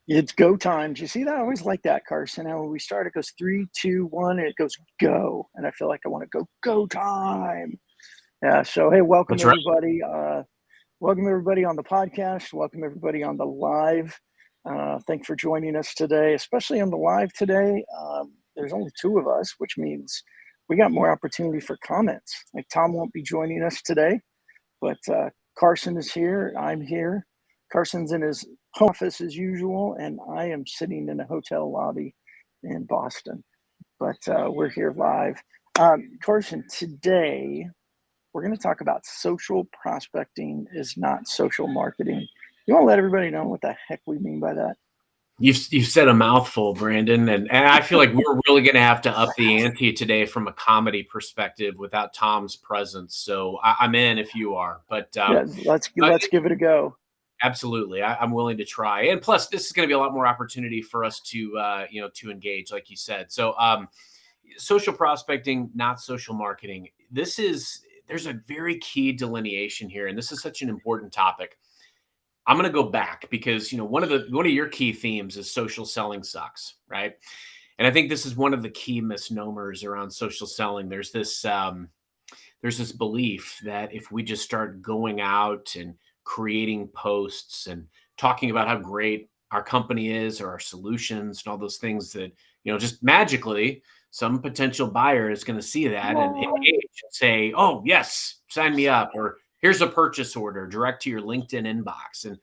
It's go time. Do you see that? I always like that, Carson. Now when we start, it goes three, two, one, and it goes go. And I feel like I want to go time. Yeah. So hey, welcome That's right. everybody. Welcome everybody on the podcast. Welcome everybody on the live. Thanks for joining us today, especially on the live today. There's only two of us, which means we got more opportunity for comments. Like Tom won't be joining us today, but Carson is here. I'm here. Carson's in his home office as usual, and I am sitting in a hotel lobby in Boston. But we're here live. Carson, today we're going to talk about social prospecting is not social marketing. You want to let everybody know what the heck we mean by that? You've said a mouthful, Brandon, and I feel like we're really going to have to up the ante today from a comedy perspective without Tom's presence. So I'm in if you are, but Yeah, let's give it a go. absolutely, I'm willing to try. And plus, this is going to be a lot more opportunity for us to to engage, like you said. So social prospecting, not social marketing. There's a very key delineation here, and this is such an important topic. I'm going to go back because one of your key themes is social selling sucks, right? And I think this is one of the key misnomers around social selling. There's this belief that if we just start going out and creating posts and talking about how great our company is or our solutions and all those things that just magically some potential buyer is going to see that and Whoa. engage and say, "Oh yes, sign me up," or "Here's a purchase order direct to your LinkedIn inbox." And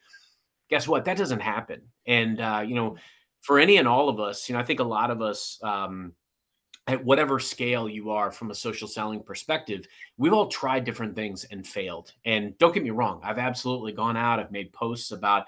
guess what? That doesn't happen. And for any and all of us, I think a lot of us, at whatever scale you are from a social selling perspective, we've all tried different things and failed. And don't get me wrong, I've absolutely gone out. I've made posts about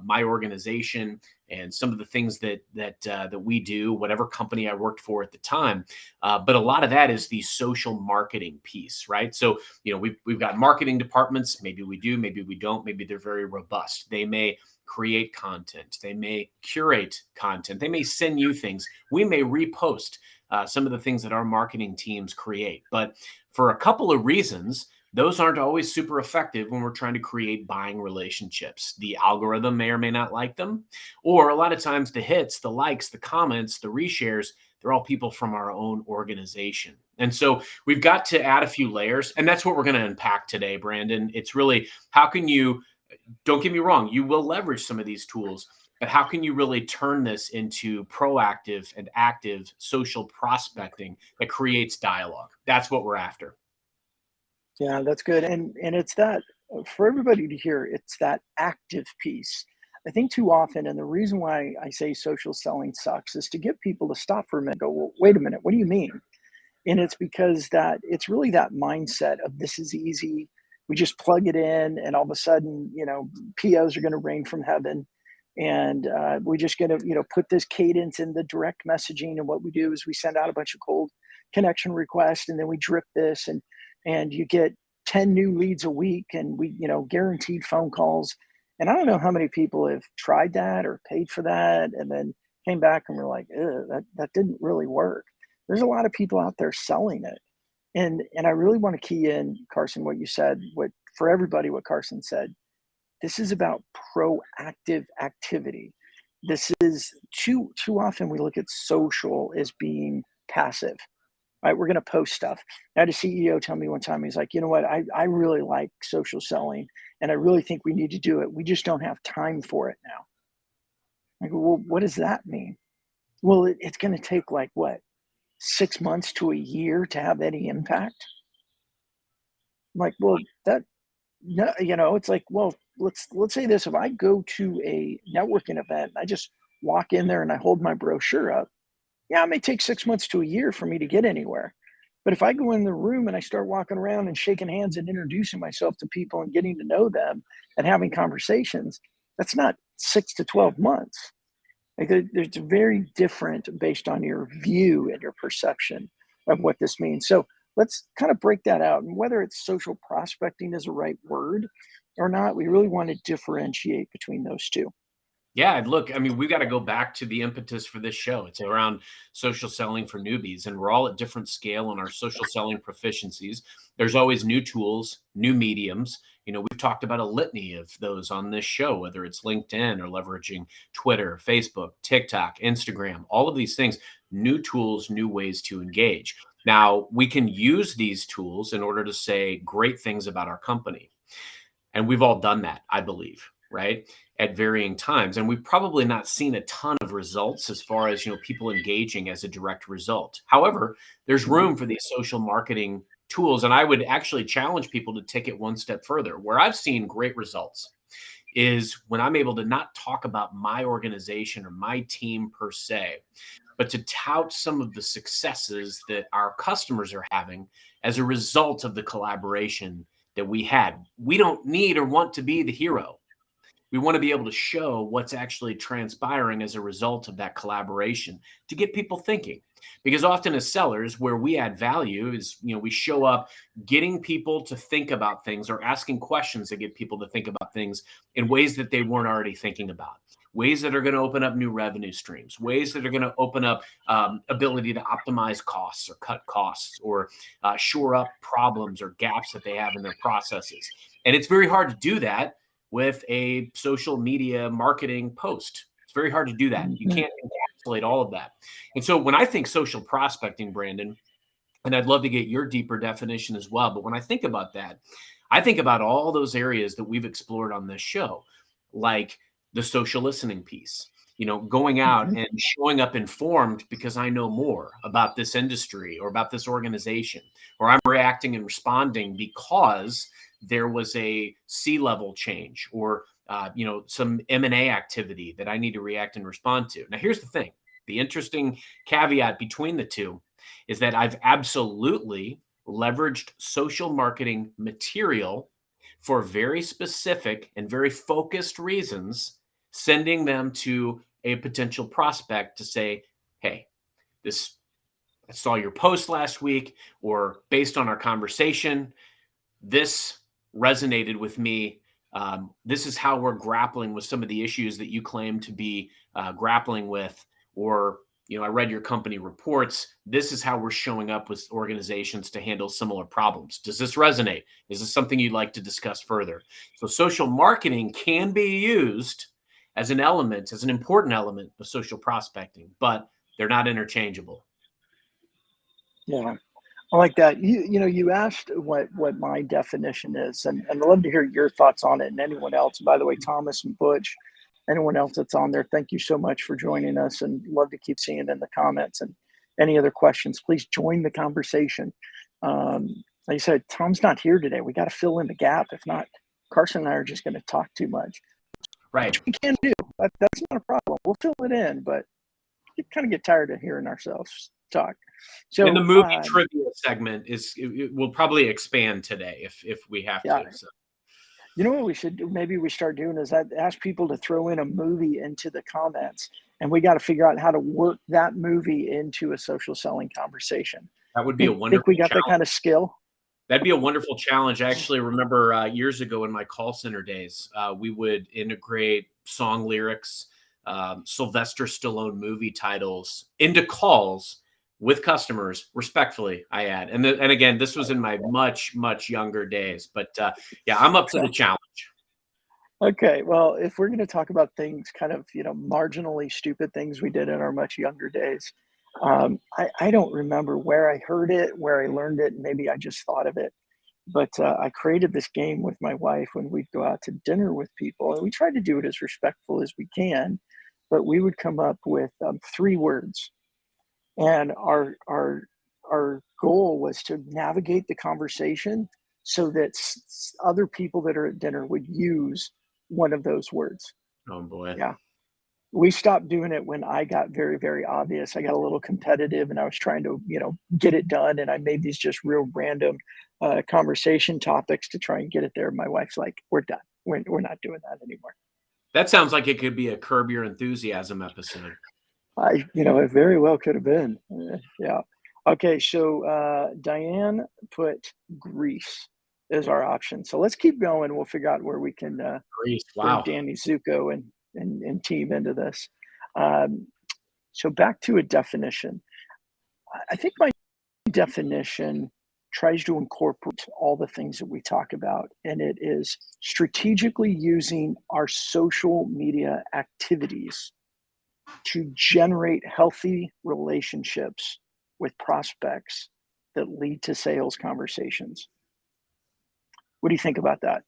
my organization and some of the things that we do, whatever company I worked for at the time. But a lot of that is the social marketing piece, right? So we've got marketing departments. Maybe we do, maybe we don't. Maybe they're very robust. They may create content. They may curate content. They may send you things. We may repost some of the things that our marketing teams create. But for a couple of reasons, those aren't always super effective when we're trying to create buying relationships. The algorithm may or may not like them, or a lot of times the hits, the likes, the comments, the reshares, they're all people from our own organization. And so we've got to add a few layers, and that's what we're going to unpack today, Brandon. It's really how can you, don't get me wrong, you will leverage some of these tools, but how can you really turn this into proactive and active social prospecting that creates dialogue? That's what we're after. Yeah, that's good. And it's that for everybody to hear, it's that active piece. I think too often, and the reason why I say social selling sucks is to get people to stop for a minute and go, well, wait a minute, what do you mean? And it's because that it's really that mindset of this is easy. We just plug it in, and all of a sudden, POs are going to rain from heaven. And we're just going to, put this cadence in the direct messaging. And what we do is we send out a bunch of cold connection requests, and then we drip this, and you get 10 new leads a week, and we, guaranteed phone calls. And I don't know how many people have tried that or paid for that, and then came back and were like, that didn't really work. There's a lot of people out there selling it. And I really want to key in, Carson, what you said, what for everybody, what Carson said. This is about proactive activity. This is too often we look at social as being passive. Right? We're going to post stuff. I had a CEO tell me one time, he's like, you know what? I really like social selling, and I really think we need to do it. We just don't have time for it now. I go, well, what does that mean? Well, it's going to take like what, 6 months to a year to have any impact? I'm like, well, that no, it's like, well, let's say this. If I go to a networking event, I just walk in there and I hold my brochure up. Yeah, it may take 6 months to a year for me to get anywhere. But if I go in the room and I start walking around and shaking hands and introducing myself to people and getting to know them and having conversations, that's not 6 to 12 months. Like there's very different based on your view and your perception of what this means. So let's kind of break that out. And whether it's social prospecting is the right word or not, we really want to differentiate between those two. Yeah, and look, I mean, we've got to go back to the impetus for this show. It's around social selling for newbies, and we're all at different scale on our social selling proficiencies. There's always new tools, new mediums. We've talked about a litany of those on this show, whether it's LinkedIn or leveraging Twitter, Facebook, TikTok, Instagram, all of these things, new tools, new ways to engage. Now, we can use these tools in order to say great things about our company. And we've all done that, I believe, right? At varying times. And we've probably not seen a ton of results as far as, people engaging as a direct result. However, there's Mhm. room for these social marketing tools. And I would actually challenge people to take it one step further. Where I've seen great results is when I'm able to not talk about my organization or my team per se, but to tout some of the successes that our customers are having as a result of the collaboration that we had. We don't need or want to be the hero. We want to be able to show what's actually transpiring as a result of that collaboration to get people thinking. Because often as sellers, where we add value is, we show up getting people to think about things or asking questions that get people to think about things in ways that they weren't already thinking about. Ways that are going to open up new revenue streams, ways that are going to open up ability to optimize costs or cut costs or shore up problems or gaps that they have in their processes. And it's very hard to do that with a social media marketing post. It's very hard to do that. You Mhm. can't encapsulate all of that. And so when I think social prospecting, Brandon, and I'd love to get your deeper definition as well, but when I think about that, I think about all those areas that we've explored on this show, like the social listening piece, going out Mhm. and showing up informed because I know more about this industry or about this organization, or I'm reacting and responding because there was a C-level change or some M&A activity that I need to react and respond to. Now, here's the thing. The interesting caveat between the two is that I've absolutely leveraged social marketing material for very specific and very focused reasons, sending them to a potential prospect to say, hey, this I saw your post last week, or based on our conversation, this resonated with me. This is how we're grappling with some of the issues that you claim to be grappling with, or I read your company reports. This is how we're showing up with organizations to handle similar problems. Does this resonate? Is this something you'd like to discuss further? So social marketing can be used as an element, as an important element of social prospecting, but they're not interchangeable. Yeah. I like that. You asked what my definition is, and I'd love to hear your thoughts on it. And anyone else, by the way, Thomas and Butch, anyone else that's on there, thank you so much for joining us, and love to keep seeing it in the comments. And any other questions, please join the conversation. Um, like I said, Tom's not here today. We got to fill in the gap. If not, Carson and I are just going to talk too much, Right. which we can do. That's not a problem. We'll fill it in, but you kind of get tired of hearing ourselves talk. And the So, movie trivia segment it will probably expand today if we have yeah, to. So you know what we should do? Maybe we start doing is that ask people to throw in a movie into the comments, and we got to figure out how to work that movie into a social selling conversation. that would be a Think we wonderful got that challenge. kind of skill? That'd be a wonderful challenge. I actually remember years ago in my call center days, we would integrate song lyrics, Sylvester Stallone movie titles into calls with customers, respectfully, I add. And again, this was in my much younger days, but yeah, I'm up to the challenge. Okay, well, if we're going to talk about things, kind of, marginally stupid things we did in our much younger days, I don't remember where I heard it, where I learned it, maybe I just thought of it. But I created this game with my wife when we'd go out to dinner with people, and we tried to do it as respectful as we can. But we would come up with 3 words, and our goal was to navigate the conversation so that other people that are at dinner would use one of those words. Oh boy. Yeah, we stopped doing it when I got very, very obvious. I got a little competitive, and I was trying to, get it done. And I made these just real random conversation topics to try and get it there. My wife's like, "We're done. We're not doing that anymore." That sounds like it could be a Curb Your Enthusiasm episode. It very well could have been. Yeah. Okay. So Diane put Greece as our option. So let's keep going. We'll figure out where we can Grease. bring Wow. Danny Zuko in. and team into this. Um, so back to a definition. I think my definition tries to incorporate all the things that we talk about, and it is strategically using our social media activities to generate healthy relationships with prospects that lead to sales conversations. What do you think about that?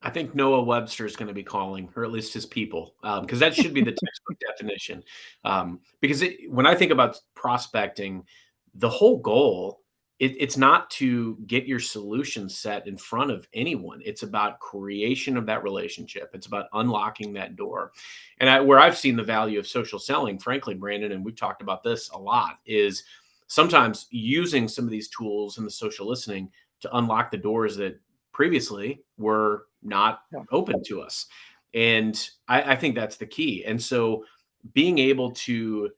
I think Noah Webster is going to be calling, or at least his people, because that should be the textbook definition. Because when I think about prospecting, the whole goal it's not to get your solution set in front of anyone. It's about creation of that relationship. It's about unlocking that door. And where I've seen the value of social selling, frankly, Brandon, and we've talked about this a lot, is sometimes using some of these tools and the social listening to unlock the doors that previously were not Yeah. open to us. And I think that's the key. And so being able to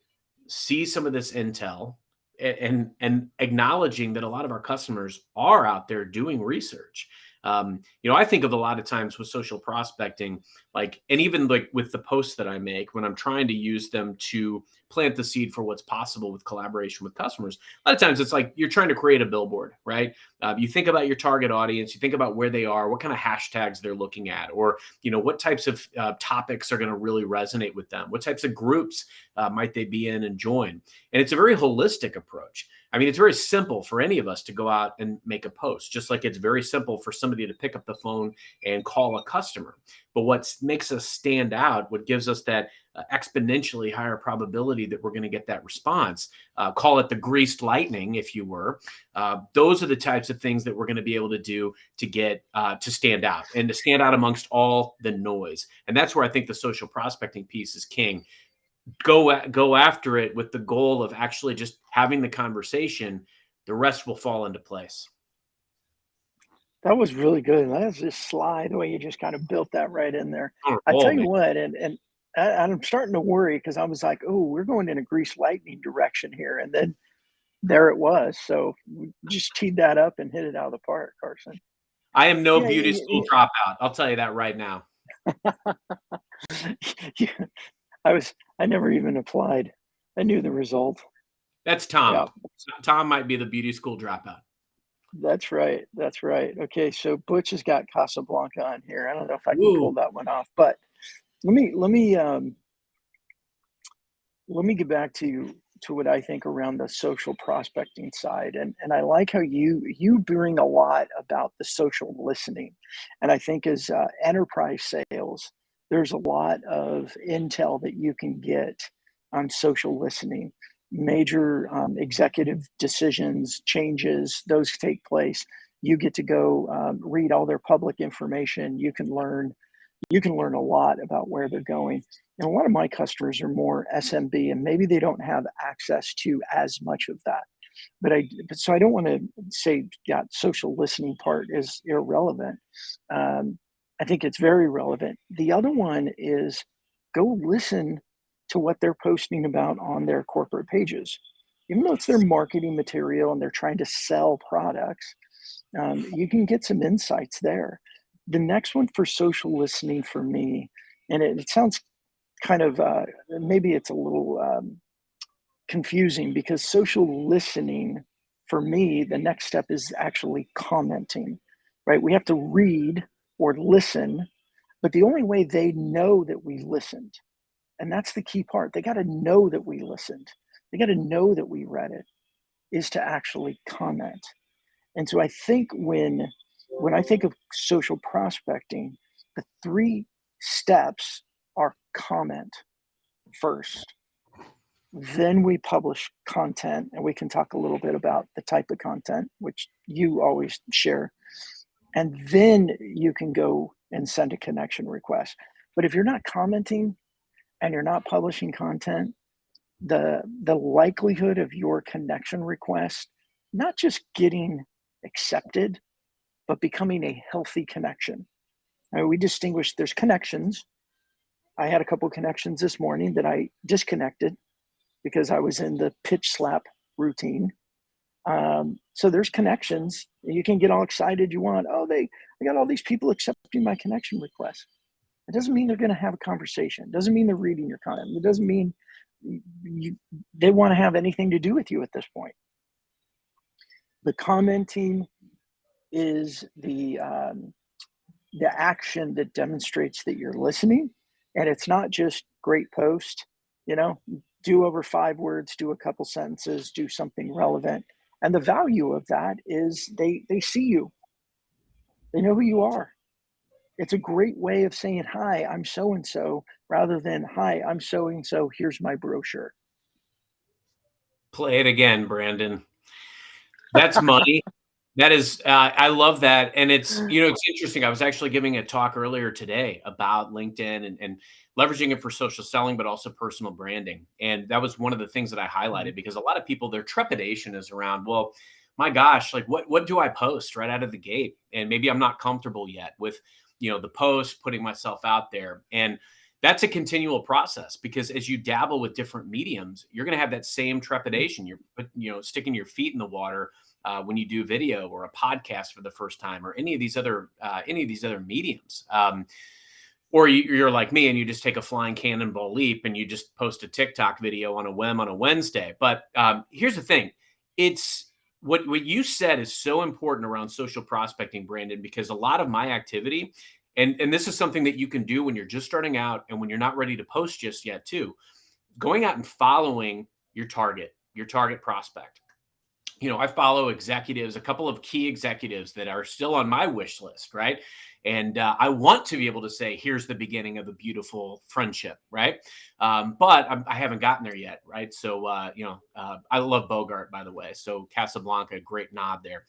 see some of this intel and acknowledging that a lot of our customers are out there doing research. I think of a lot of times with social prospecting, like, and even like with the posts that I make, when I'm trying to use them to plant the seed for what's possible with collaboration with customers, a lot of times it's like you're trying to create a billboard, right? You think about your target audience, you think about where they are, what kind of hashtags they're looking at, or what types of topics are going to really resonate with them, what types of groups might they be in and join. And it's a very holistic approach. I mean, it's very simple for any of us to go out and make a post, just like it's very simple for somebody to pick up the phone and call a customer. But what makes us stand out, what gives us that exponentially higher probability that we're going to get that response, call it the greased lightning, if you were, those are the types of things that we're going to be able to do to get to stand out and to stand out amongst all the noise. And that's where I think the social prospecting piece is king. Go after it with the goal of actually just having the conversation. The rest will fall into place. That was really good. That was just sly the way you just kind of built that right in there. I tell Oh, you man. what, I'm starting to worry because I was like, oh, we're going in a grease lightning direction here, and then there it was. So we just teed that up and hit it out of the park, Carson. I am no Yeah, beauty school dropout. I'll tell you that right now. yeah, I never even applied. I knew the result. That's Yeah, Tom. Tom might be the beauty school dropout. that's right. That's right. Okay, so Butch has got Casablanca on here. I don't know if I can Ooh. pull that one off, but let me get back to what I think around the social prospecting side, and I like how you bring a lot about the social listening, and I think as enterprise sales, there's a lot of intel that you can get on social listening. Major executive decisions, changes, those take place. You get to go read all their public information. You can learn a lot about where they're going. And a lot of my customers are more SMB, and maybe they don't have access to as much of that. So I don't want to say, yeah, social listening part is irrelevant. Um, I think it's very relevant. The other one is go listen to what they're posting about on their corporate pages. Even though it's their marketing material and they're trying to sell products, you can get some insights there. The next one for social listening for me, and it sounds kind of maybe it's a little confusing because social listening for me, the next step is actually commenting, right? We have to read or listen, but the only way they know that we listened, and that's the key part, they got to know that we listened, they got to know that we read it, is to actually comment. And so I think when I think of social prospecting, the three steps are comment first. Then we publish content, and we can talk a little bit about the type of content, which you always share. And then you can go and send a connection request. But if you're not commenting and you're not publishing content, the likelihood of your connection request not just getting accepted, but becoming a healthy connection. We distinguish there's connections. I had a couple connections this morning that I disconnected because I was in the pitch slap routine. So there's connections. You can get all excited you want. I got all these people accepting my connection request. It doesn't mean they're going to have a conversation. It doesn't mean they're reading your content. It doesn't mean they want to have anything to do with you at this point. The commenting is the action that demonstrates that you're listening, and it's not just great post, do over 5 words, do a couple sentences, do something relevant. And the value of that is they see you, they know who you are. It's a great way of saying, hi, I'm so and so, rather than, hi, I'm so and so, here's my brochure. Play it again, Brandon. That's money. That is, I love that. And it's, it's interesting. I was actually giving a talk earlier today about LinkedIn and leveraging it for social selling, but also personal branding. And that was one of the things that I highlighted, because a lot of people, their trepidation is around, well, my gosh, like what do I post right out of the gate? And maybe I'm not comfortable yet with, the post, putting myself out there. And that's a continual process, because as you dabble with different mediums, you're going to have that same trepidation. You're, sticking your feet in the water when you do video or a podcast for the first time, or any of these other mediums. Or you're like me and you just take a flying cannonball leap and you just post a TikTok video on a whim on a Wednesday. But here's the thing: it's what you said is so important around social prospecting, Brandon, because a lot of my activity, and this is something that you can do when you're just starting out and when you're not ready to post just yet too, going out and following your target prospect. I follow executives, a couple of key executives that are still on my wish list, right? And I want to be able to say, here's the beginning of a beautiful friendship, right? But I haven't gotten there yet, right? So, I love Bogart, by the way. So Casablanca, great nod there.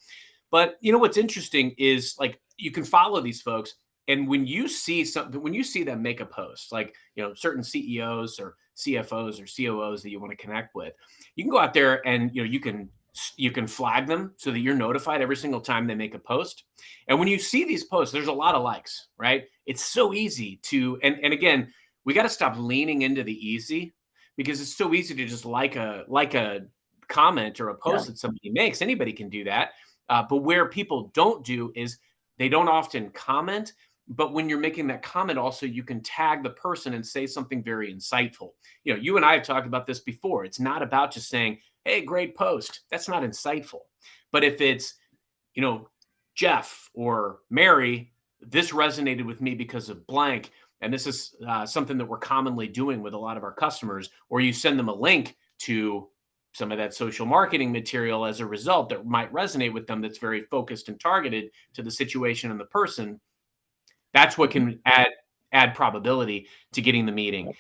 But what's interesting is, like, you can follow these folks, and when you see something, when you see them make a post, like certain CEOs or CFOs or COOs that you want to connect with, you can go out there and you can flag them so that you're notified every single time they make a post. And when you see these posts, there's a lot of likes, right? It's so easy to, and again, we got to stop leaning into the easy, because it's so easy to just like a comment or a post that somebody makes. Anybody can do that. But where people don't do is they don't often comment. But when you're making that comment, also, you can tag the person and say something very insightful. You and I have talked about this before. It's not about just saying, hey, great post. That's not insightful. But if it's, Jeff or Mary, this resonated with me because of blank, and this is something that we're commonly doing with a lot of our customers, or you send them a link to some of that social marketing material as a result that might resonate with them, that's very focused and targeted to the situation and the person, that's what can add probability to getting the meeting.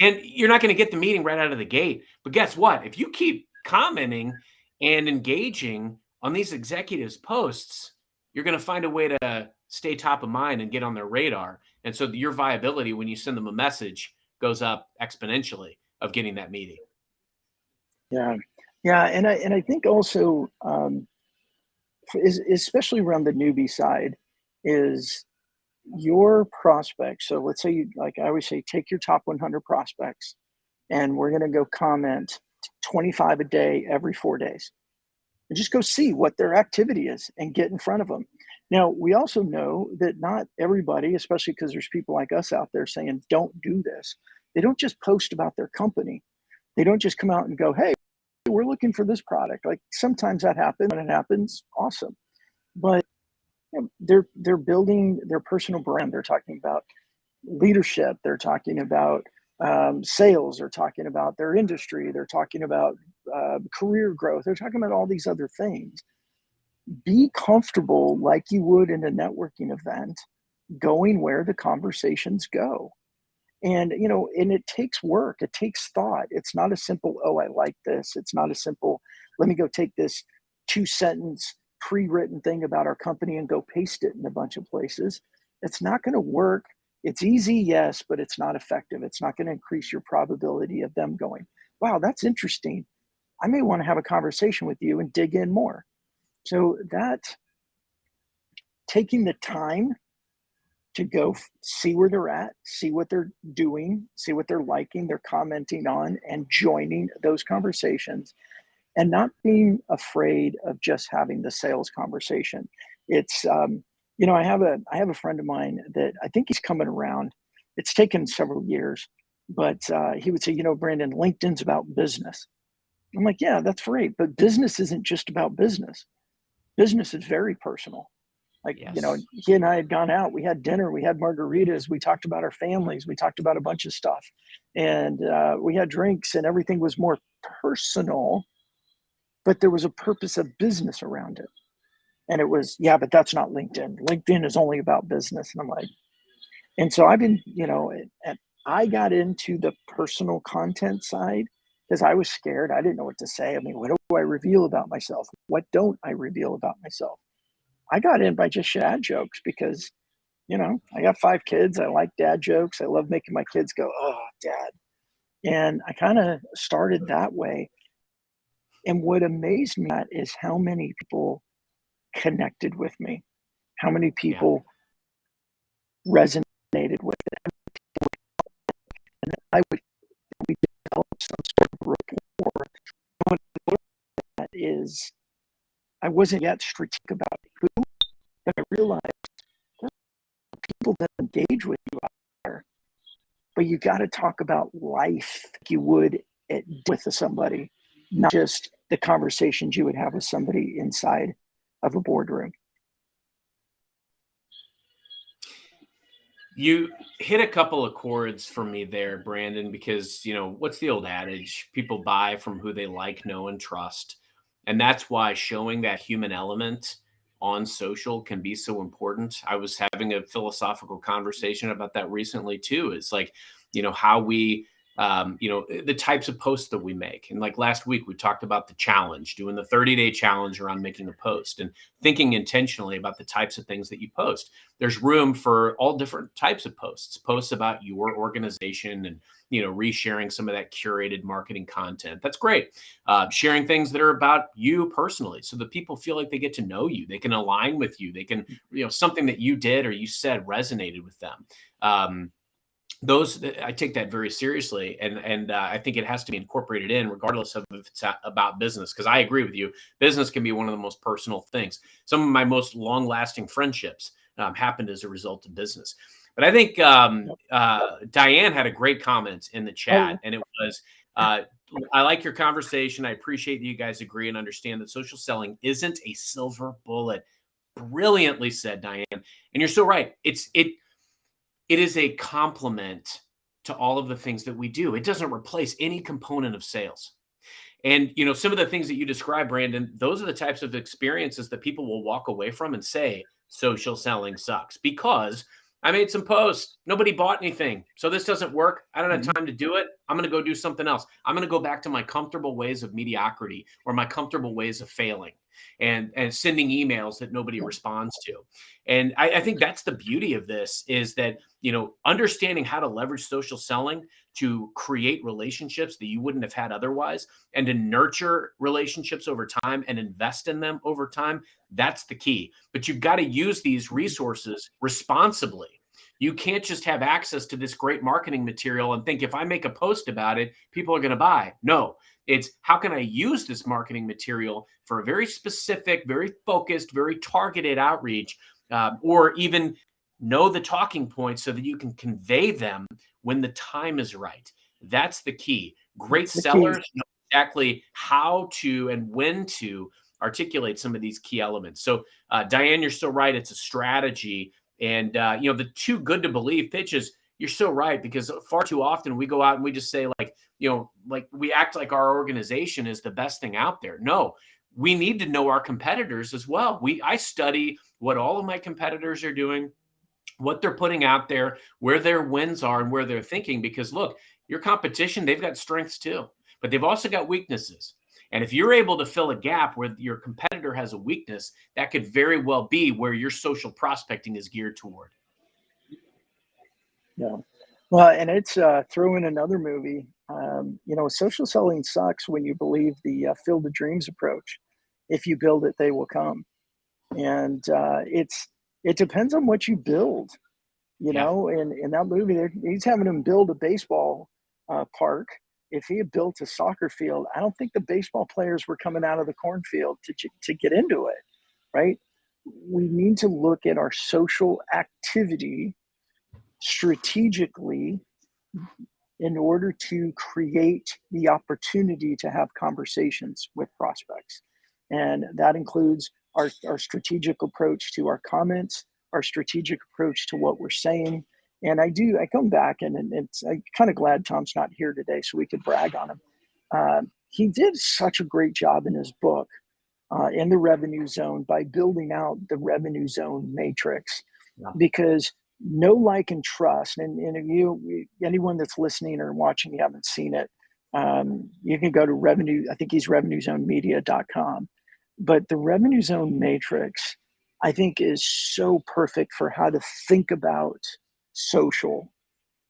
And you're not going to get the meeting right out of the gate. But guess what? If you keep commenting and engaging on these executives' posts, you're going to find a way to stay top of mind and get on their radar. And so your viability when you send them a message goes up exponentially of getting that meeting. Yeah. Yeah. And I think also, especially around the newbie side, is your prospects. So let's say like I always say, take your top 100 prospects, and we're going to go comment 25 a day every 4 days, and just go see what their activity is and get in front of them. Now, we also know that not everybody, especially because there's people like us out there saying, don't do this. They don't just post about their company. They don't just come out and go, hey, we're looking for this product. Like, sometimes that happens. When it happens, awesome. But they're building their personal brand. They're talking about leadership. They're talking about sales. They're talking about their industry. They're talking about career growth. They're talking about all these other things. Be comfortable, like you would in a networking event, going where the conversations go. And and it takes work. It takes thought. It's not a simple, oh, I like this. It's not a simple, let me go take this 2-sentence pre-written thing about our company and go paste it in a bunch of places. It's not going to work. It's easy, yes, but it's not effective. It's not going to increase your probability of them going, wow, that's interesting. I may want to have a conversation with you and dig in more. So that, taking the time to go see where they're at, see what they're doing, see what they're liking, they're commenting on, and joining those conversations, and not being afraid of just having the sales conversation. It's I have a friend of mine that I think he's coming around. It's taken several years, but he would say, Brandon, LinkedIn's about business. I'm like, yeah, that's great, but business isn't just about business. Business is very personal. Like, Yes. he and I had gone out, we had dinner, we had margaritas, we talked about our families, we talked about a bunch of stuff, and we had drinks, and everything was more personal, but there was a purpose of business around it. And it was, yeah, but that's not LinkedIn. LinkedIn is only about business. And I'm like, and so I've been, I got into the personal content side because I was scared. I didn't know what to say. I mean, what do I reveal about myself? What don't I reveal about myself? I got in by just dad jokes because, I got 5 kids. I like dad jokes. I love making my kids go, oh, dad. And I kind of started that way. And what amazed me is how many people connected with me, how many Yeah. people resonated with it. And I would we develop some sort of rapport. What that is, I wasn't yet strategic about who, but I realized there are people that engage with you out there, but you got to talk about life like you would with somebody, not just the conversations you would have with somebody inside of a boardroom. You hit a couple of chords for me there, Brandon, because, what's the old adage? People buy from who they like, know, and trust. And that's why showing that human element on social can be so important. I was having a philosophical conversation about that recently too. It's like, how we, the types of posts that we make. And like last week, we talked about the challenge, doing the 30-day challenge around making a post and thinking intentionally about the types of things that you post. There's room for all different types of posts about your organization and, resharing some of that curated marketing content. That's great. Sharing things that are about you personally so that people feel like they get to know you. They can align with you. They can, something that you did or you said resonated with them. Those I take that very seriously, and I think it has to be incorporated in, regardless of if it's about business. Because I agree with you, business can be one of the most personal things. Some of my most long-lasting friendships happened as a result of business. But I think Yep. Diane had a great comment in the chat, Oh, and it was, "I like your conversation. I appreciate that you guys agree and understand that social selling isn't a silver bullet." Brilliantly said, Diane, and you're so right. It is a complement to all of the things that we do. It doesn't replace any component of sales. And some of the things that you described, Brandon, those are the types of experiences that people will walk away from and say, social selling sucks because I made some posts. Nobody bought anything. So this doesn't work. I don't have mhm. time to do it. I'm going to go do something else. I'm going to go back to my comfortable ways of mediocrity or my comfortable ways of failing and sending emails that nobody Yeah. responds to. And I think that's the beauty of this is that, understanding how to leverage social selling to create relationships that you wouldn't have had otherwise and to nurture relationships over time and invest in them over time. That's the key. But you've got to use these Mhm. resources responsibly. You can't just have access to this great marketing material and think if I make a post about it, people are going to buy. No, it's how can I use this marketing material for a very specific, very focused, very targeted outreach, or even know the talking points so that you can convey them when the time is right. That's the key. Great That's the key. sellers know exactly how to and when to articulate some of these key elements. So, Diane, you're so right. It's a strategy. And, the too good to believe pitches, you're so right, because far too often we go out and we just say, like we act like our organization is the best thing out there. No, we need to know our competitors as well. I study what all of my competitors are doing, what they're putting out there, where their wins are, and where they're thinking. Because look, your competition, they've got strengths too, but they've also got weaknesses. And if you're able to fill a gap where your competitor has a weakness, that could very well be where your social prospecting is geared toward. Yeah. Well, and it's throw in another movie. Social selling sucks when you believe the field of dreams approach. If you build it, they will come. And it depends on what you build. Yeah. In that movie, he's having him build a baseball park. If he had built a soccer field, I don't think the baseball players were coming out of the cornfield to get into it, right? We need to look at our social activity strategically in order to create the opportunity to have conversations with prospects. And that includes our strategic approach to our comments, our strategic approach to what we're saying. And I come back and I'm kind of glad Tom's not here today so we could brag on him. He did such a great job in his book in the revenue zone by building out the revenue zone matrix Yeah. because know, like, and trust. And if anyone that's listening or watching, you haven't seen it, you can go to revenue. I think he's revenuezonemedia.com. But the revenue zone matrix, I think, is so perfect for how to think about social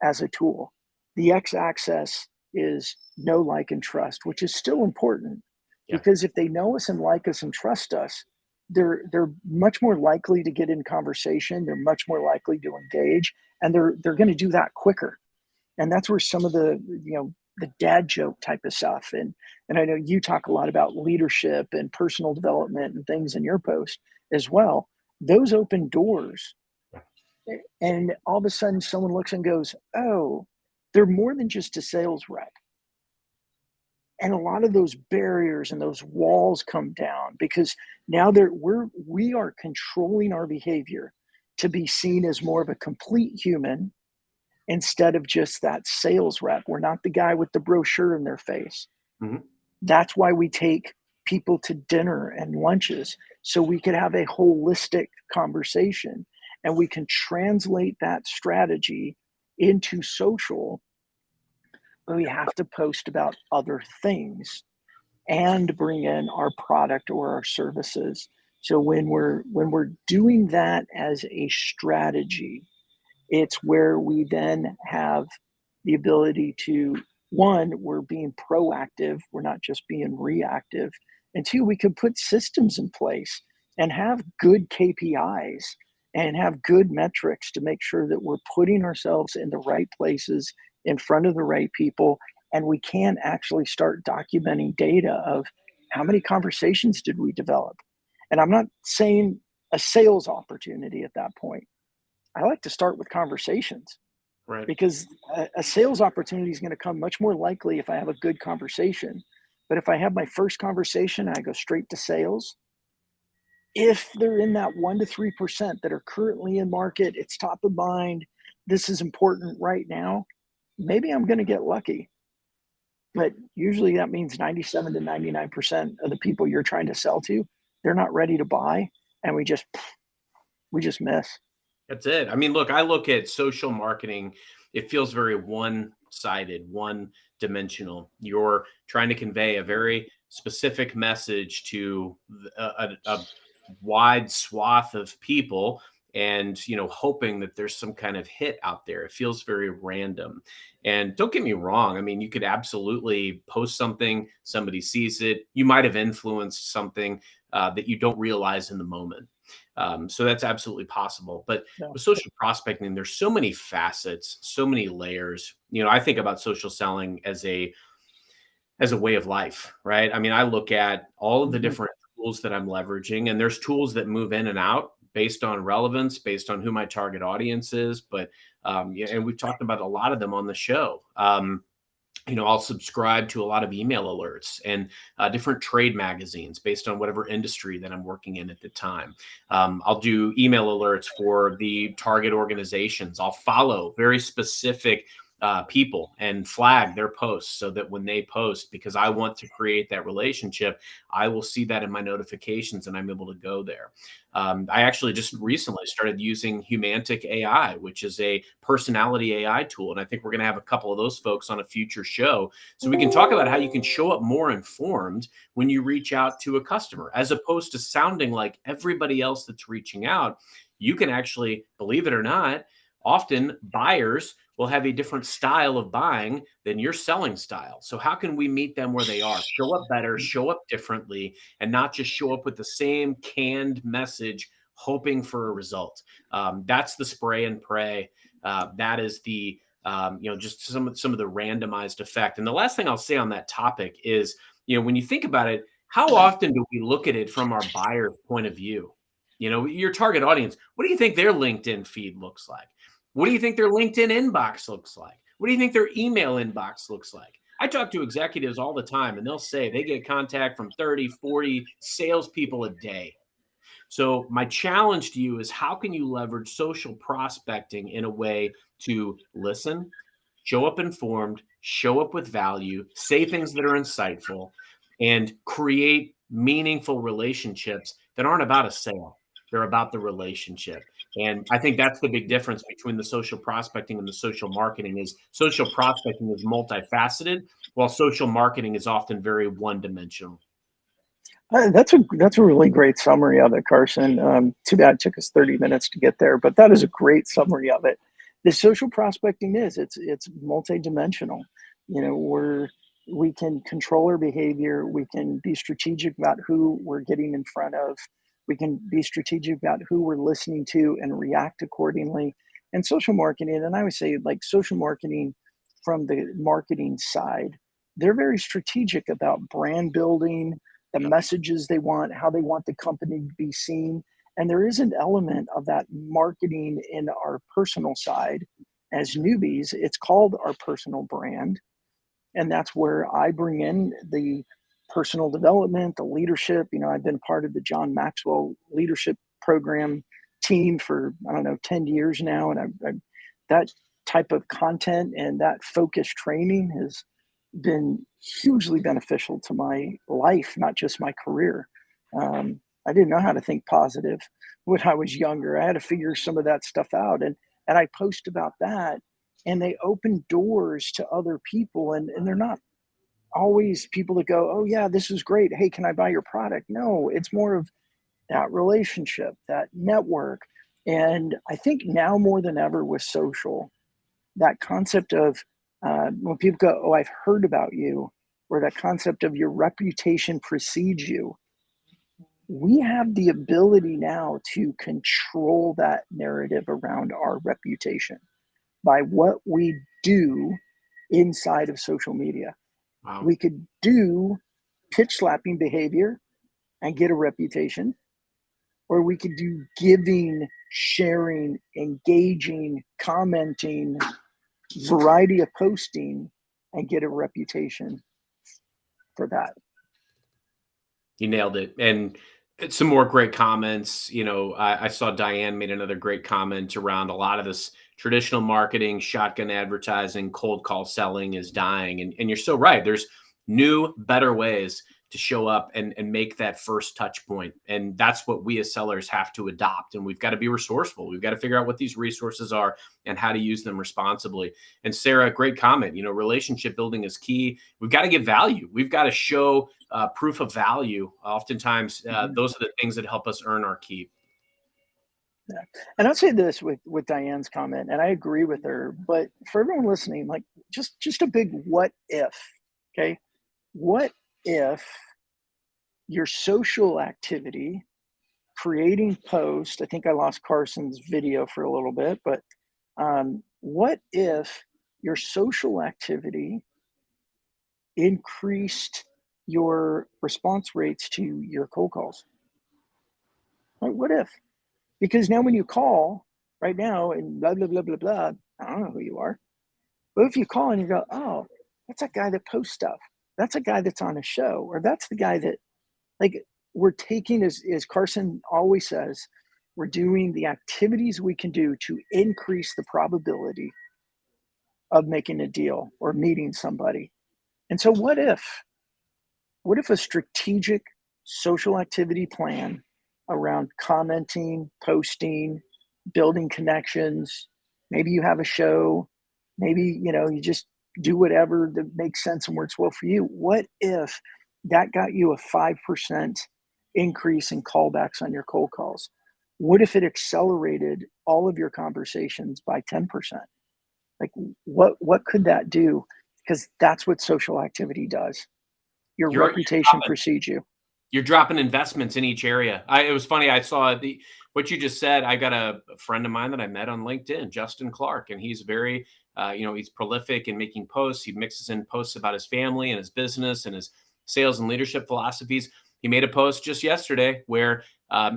as a tool. The X axis is know, like, and trust, which is still important Yeah. because if they know us and like us and trust us, they're much more likely to get in conversation. They're much more likely to engage, and they're going to do that quicker. And that's where some of the dad joke type of stuff and I know you talk a lot about leadership and personal development and things in your post as well. Those open doors, and all of a sudden someone looks and goes, oh, they're more than just a sales rep. And a lot of those barriers and those walls come down because now we are controlling our behavior to be seen as more of a complete human instead of just that sales rep. We're not the guy with the brochure in their face. Mhm. That's why we take people to dinner and lunches so we can have a holistic conversation and we can translate that strategy into social. But we have to post about other things and bring in our product or our services. So when we're doing that as a strategy, it's where we then have the ability to, one, we're being proactive, we're not just being reactive. And two, we can put systems in place and have good KPIs and have good metrics to make sure that we're putting ourselves in the right places in front of the right people. And we can actually start documenting data of how many conversations did we develop. And I'm not saying a sales opportunity at that point. I like to start with conversations Right. because a sales opportunity is going to come much more likely if I have a good conversation. But if I have my first conversation and I go straight to sales, if they're in that 1 to 3% that are currently in market, it's top of mind, this is important right now, maybe I'm going to get lucky. But usually that means 97 to 99% of the people you're trying to sell to, they're not ready to buy. And we just miss. That's it. I mean, look, I look at social marketing, it feels very one-sided, one-dimensional. You're trying to convey a very specific message to a wide swath of people and, hoping that there's some kind of hit out there. It feels very random. And don't get me wrong, I mean, you could absolutely post something, somebody sees it, you might have influenced something that you don't realize in the moment. So that's absolutely possible. But No. with social prospecting, there's so many facets, so many layers. I think about social selling as a way of life, right? I mean, I look at all of the Mhm. different tools that I'm leveraging, and there's tools that move in and out based on relevance, based on who my target audience is. But yeah, and we've talked about a lot of them on the show. I'll subscribe to a lot of email alerts and different trade magazines based on whatever industry that I'm working in at the time. I'll do email alerts for the target organizations. I'll follow very specific people and flag their posts so that when they post, because I want to create that relationship, I will see that in my notifications and I'm able to go there. I actually just recently started using Humantic AI, which is a personality AI tool. And I think we're going to have a couple of those folks on a future show. So we can talk about how you can show up more informed when you reach out to a customer, as opposed to sounding like everybody else that's reaching out. You can actually, believe it or not, often buyers will have a different style of buying than your selling style. So how can we meet them where they are? Show up better, show up differently, and not just show up with the same canned message, hoping for a result. That's the spray and pray. That is the just some of the randomized effect. And the last thing I'll say on that topic is, when you think about it, how often do we look at it from our buyer's point of view? Your target audience, what do you think their LinkedIn feed looks like? What do you think their LinkedIn inbox looks like? What do you think their email inbox looks like? I talk to executives all the time, and they'll say they get contact from 30, 40 salespeople a day. So my challenge to you is, how can you leverage social prospecting in a way to listen, show up informed, show up with value, say things that are insightful, and create meaningful relationships that aren't about a sale. They're about the relationship. And I think that's the big difference between the social prospecting and the social marketing. Is social prospecting is multifaceted, while social marketing is often very one-dimensional. That's a really great summary of it, Carson. Too bad it took us 30 minutes to get there, but that is a great summary of it. The social prospecting is it's multidimensional. You know, we can control our behavior. We can be strategic about who we're getting in front of. We can be strategic about who we're listening to and react accordingly. And social marketing, and I would say like social marketing from the marketing side, they're very strategic about brand building, the Yep. messages they want, how they want the company to be seen. And there is an element of that marketing in our personal side as newbies. It's called our personal brand. And that's where I bring in the personal development, the leadership. You know, I've been part of the John Maxwell leadership program team for, I don't know, 10 years now. And that type of content and that focused training has been hugely beneficial to my life, not just my career. I didn't know how to think positive when I was younger. I had to figure some of that stuff out, and I post about that, and they open doors to other people, and they're not always people that go, "Oh yeah, this is great. Hey, can I buy your product?" No, it's more of that relationship, that network, and I think now more than ever with social, that concept of when people go, "Oh, I've heard about you," or that concept of your reputation precedes you, we have the ability now to control that narrative around our reputation by what we do inside of social media. Wow. We could do pitch slapping behavior and get a reputation, or we could do giving, sharing, engaging, commenting, variety of posting and get a reputation for that. You nailed it. And some more great comments. I saw Diane made another great comment around a lot of this traditional marketing, shotgun advertising, cold call selling is dying. And you're so right. There's new, better ways to show up and make that first touch point. And that's what we as sellers have to adopt. And we've got to be resourceful. We've got to figure out what these resources are and how to use them responsibly. And Sarah, great comment. Relationship building is key. We've got to give value. We've got to show proof of value. Oftentimes, Mhm. those are the things that help us earn our keep. Yeah. And I'll say this with Diane's comment, and I agree with her, but for everyone listening, like just a big what if. Okay. What if your social activity, creating posts, I think I lost Carson's video for a little bit, but what if your social activity increased your response rates to your cold calls? Like, what if? Because now when you call right now and blah, blah, blah, blah, blah, I don't know who you are. But if you call and you go, oh, that's a guy that posts stuff. That's a guy that's on a show, or that's the guy that, like, we're taking, as Carson always says, we're doing the activities we can do to increase the probability of making a deal or meeting somebody. And so, what if a strategic social activity plan around commenting, posting, building connections, maybe you have a show, maybe you just do whatever that makes sense and works well for you. What if that got you a 5% increase in callbacks on your cold calls? What if it accelerated all of your conversations by 10%? Like, what could that do? Because that's what social activity does. Your You're reputation dropping precedes you. you're dropping investments in each area. It was funny. I saw what you just said. I got a friend of mine that I met on LinkedIn, Justin Clark, and he's very, he's prolific in making posts. He mixes in posts about his family and his business and his sales and leadership philosophies. He made a post just yesterday where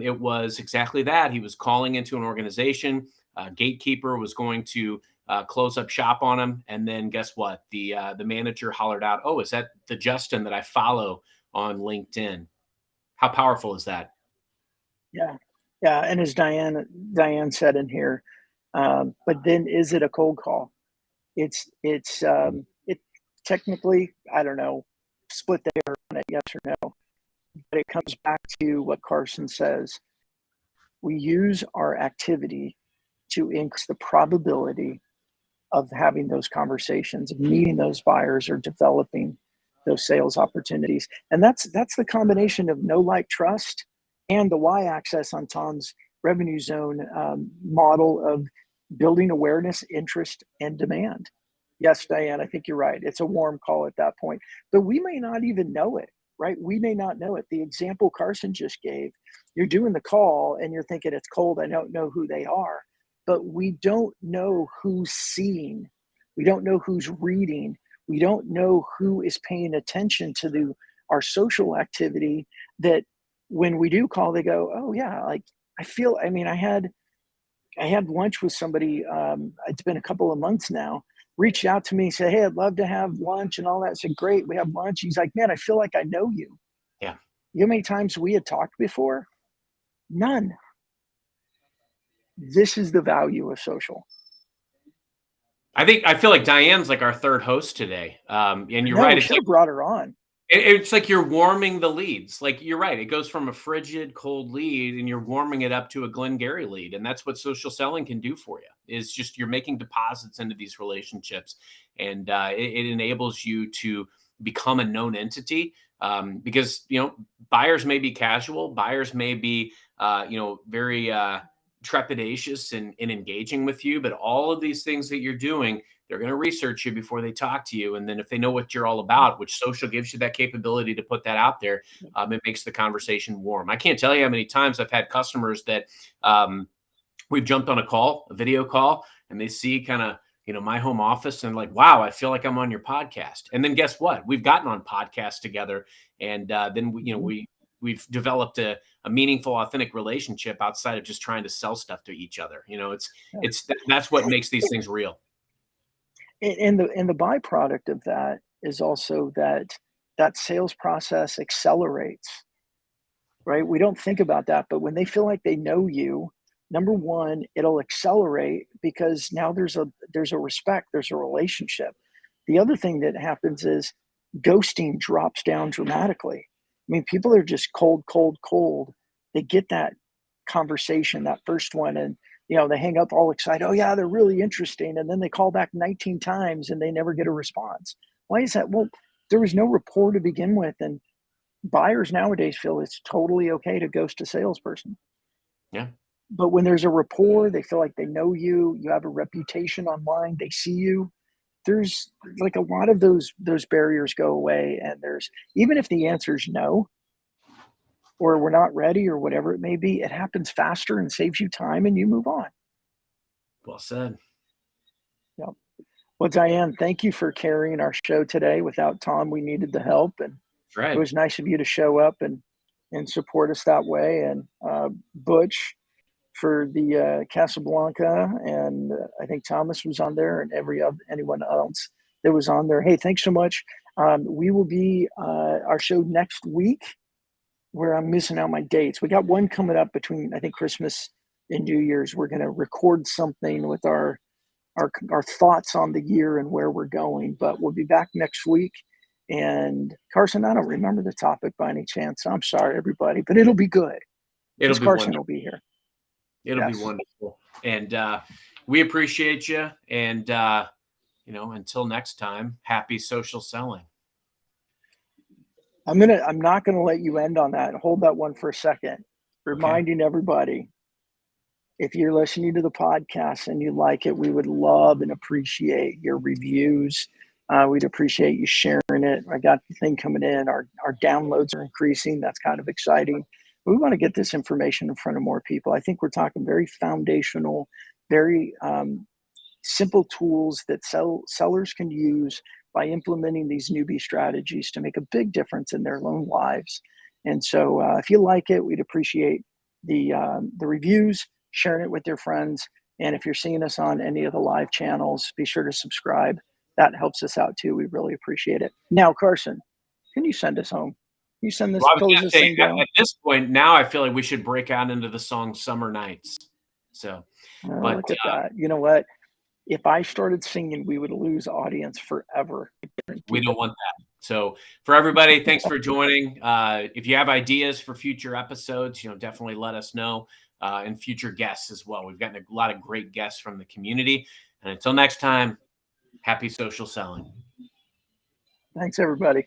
it was exactly that. He was calling into an organization. gatekeeper was going to close up shop on him. And then guess what? The manager hollered out, "Oh, is that the Justin that I follow on LinkedIn?" How powerful is that? Yeah. Yeah. And as Diane said in here, but then is it a cold call? It technically, I don't know, split the hair on it, yes or no. But it comes back to what Carson says. We use our activity to increase the probability of having those conversations, of meeting those buyers or developing those sales opportunities. And that's the combination of know, like, trust, and the Y axis on Tom's revenue zone model of building awareness, interest, and demand. Yes, Diane, I think you're right. It's a warm call at that point, but we may not even know it, right? We may not know it. The example Carson just gave, you're doing the call and you're thinking it's cold. I don't know who they are, but we don't know who's seeing. We don't know who's reading. We don't know who is paying attention to our social activity, that when we do call, they go, "Oh yeah, like I mean, I had lunch with somebody. It's been a couple of months now. Reached out to me, said, "Hey, I'd love to have lunch and all that." I said, "Great, we have lunch." He's like, "Man, I feel like I know you." Yeah. You know how many times we had talked before? None. This is the value of social. I feel like Diane's like our third host today. And I you're know, right. we It's should like have brought her on. it's like you're warming the leads. Like you're right. It goes from a frigid, cold lead, and you're warming it up to a Glengarry lead. And that's what social selling can do for you. Is just you're making deposits into these relationships, and it enables you to become a known entity. Because buyers may be casual, buyers may be very trepidatious in engaging with you, but all of these things that you're doing, they're going to research you before they talk to you. And then if they know what you're all about, which social gives you that capability to put that out there, it makes the conversation warm. I can't tell you how many times I've had customers that we've jumped on a video call, and they see kind of, my home office, and like, "Wow, I feel like I'm on your podcast." And then guess what? We've gotten on podcasts together. And then we've developed a meaningful, authentic relationship outside of just trying to sell stuff to each other. That's what makes these things real. And the byproduct of that is also that sales process accelerates, right? We don't think about that, but when they feel like they know you, number one, it'll accelerate because now there's a respect, there's a relationship. The other thing that happens is ghosting drops down dramatically. I mean, people are just cold, cold, cold. They get that conversation, that first one, and they hang up all excited. "Oh yeah, they're really interesting," and then they call back 19 times and they never get a response. Why is that? Well, there was no rapport to begin with, and buyers nowadays feel it's totally okay to ghost a salesperson. Yeah. But when there's a rapport, they feel like they know you, you have a reputation online, they see you. There's like a lot of those barriers go away, and there's, even if the answer is no, or we're not ready or whatever it may be, it happens faster and saves you time and you move on. Well said. Yep. Well, Diane, thank you for carrying our show today. Without Tom, we needed the help, and That's it right. was nice of you to show up and support us that way. And Butch for the Casablanca, and I think Thomas was on there, and anyone else that was on there. Hey, thanks so much. We will be our show next week, where I'm missing out my dates. We got one coming up between, I think, Christmas and New Year's. We're going to record something with our thoughts on the year and where we're going. But we'll be back next week. And Carson, I don't remember the topic by any chance. I'm sorry, everybody, but it'll be good It'll because be Carson wonderful. will be here. It'll be Yes. wonderful. And we appreciate you. And, until next time, happy social selling. I'm not gonna let you end on that. Hold that one for a second. Reminding everybody, if you're listening to the podcast and you like it, we would love and appreciate your reviews. We'd appreciate you sharing it. I got the thing coming in. Our downloads are increasing. That's kind of exciting. We want to get this information in front of more people. I think we're talking very foundational, very simple tools that sellers can use by implementing these newbie strategies to make a big difference in their own lives. And so, if you like it, we'd appreciate the reviews, sharing it with your friends. And if you're seeing us on any of the live channels, be sure to subscribe. That helps us out too. We really appreciate it. Now, Carson, can you send us home? Can you send Well, this, I was close gonna this say, thing down? at this point, now I feel like we should break out into the song "Summer Nights." So, Oh, but, look at that. You know what? If I started singing, we would lose audience forever. I we guarantee don't it. want that. So, for everybody, thanks for joining. If you have ideas for future episodes, definitely let us know, and future guests as well. We've gotten a lot of great guests from the community. And until next time, happy social selling. Thanks, everybody.